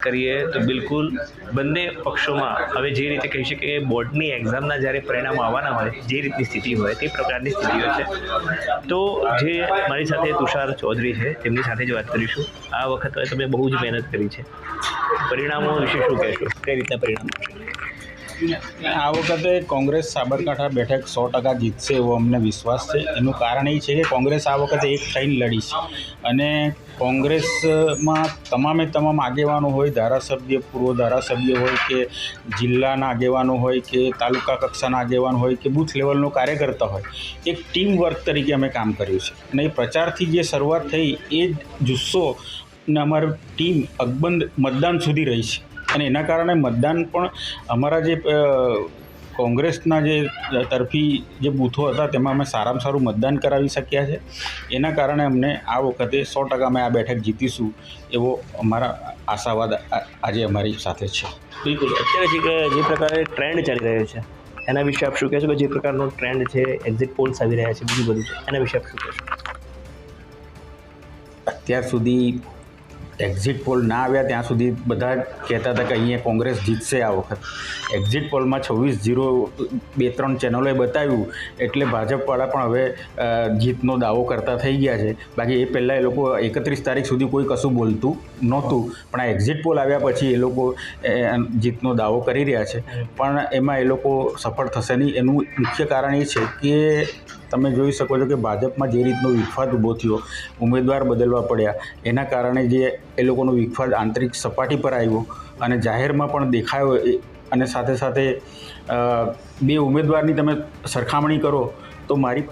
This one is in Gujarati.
કરીએ તો બિલકુલ બંને પક્ષોમાં હવે જે રીતે કહી શકીએ કે બોર્ડની એક્ઝામના જ્યારે પરિણામો આવવાના હોય જે રીતની સ્થિતિ હોય તે પ્રકારની સ્થિતિઓ છે. તો જે મારી સાથે તુષાર ચૌધરી છે તેમની સાથે જ વાત કરીશું. આ વખતે તમે બહુ જ મહેનત કરી છે, પરિણામો વિશે શું કહેશો? કઈ રીતના પરિણામો છે? આ વખતે કોંગ્રેસ સાબરકાંઠા બેઠક 100% જીતશે એવો અમને વિશ્વાસ છે. એનું કારણ એ છે કે કોંગ્રેસ આ વખતે એક થઈને લડી છે અને કોંગ્રેસમાં તમામ આગેવાનો હોય, ધારાસભ્ય, પૂર્વ ધારાસભ્ય હોય કે જિલ્લાના આગેવાનો હોય કે તાલુકા કક્ષાના આગેવાન હોય કે બૂથ લેવલનો કાર્યકર્તા હોય, એક ટીમ વર્ક તરીકે અમે કામ કર્યું છે. અને એ પ્રચારથી જે શરૂઆત થઈ એ જ જુસ્સો ને અમારી ટીમ અકબંધ મતદાન સુધી રહી છે. અને એના કારણે મતદાન પણ અમારા જે કોંગ્રેસના જે તરફી જે બૂથો હતા તેમાં અમે સારામાં સારું મતદાન કરાવી શક્યા છે. એના કારણે અમને આ વખતે 100% અમે આ બેઠક જીતીશું એવો અમારા આશાવાદ આજે અમારી સાથે છે. બિલકુલ. અત્યારે જે પ્રકારે ટ્રેન્ડ ચાલી રહ્યો છે એના વિશે આપ શું કહેશો? કે જે પ્રકારનો ટ્રેન્ડ છે, એક્ઝિટ પોલ્સ આવી રહ્યા છે, બીજું બધું છે, એના વિશે આપ શું કહેશો? અત્યાર સુધી એક્ઝિટ પોલ ના આવ્યા ત્યાં સુધી બધા કહેતા હતા કે અહીંયા કોંગ્રેસ જીતશે આ વખત. એક્ઝિટ પોલમાં 26-0 2-3 ચેનલોએ બતાવ્યું એટલે ભાજપવાળા પણ હવે જીતનો દાવો કરતા થઈ ગયા છે. બાકી એ પહેલાં એ લોકો 31 તારીખ સુધી કોઈ કશું બોલતું નહોતું, પણ આ એક્ઝિટ પોલ આવ્યા પછી એ લોકો જીતનો દાવો કરી રહ્યા છે. પણ એમાં એ લોકો સફળ થશે નહીં. એનું મુખ્ય કારણ એ છે કે તમે જોઈ શકો છો કે ભાજપમાં જે રીતનો વિખવાદ ઊભો થયો, ઉમેદવાર બદલવા પડ્યા, એના કારણે જે એ લોકોનો વિખવાદ આંતરિક સપાટી પર આવ્યો અને જાહેરમાં પણ દેખાયો. અને સાથે સાથે બે ઉમેદવારની તમે સરખામણી કરો તો મારી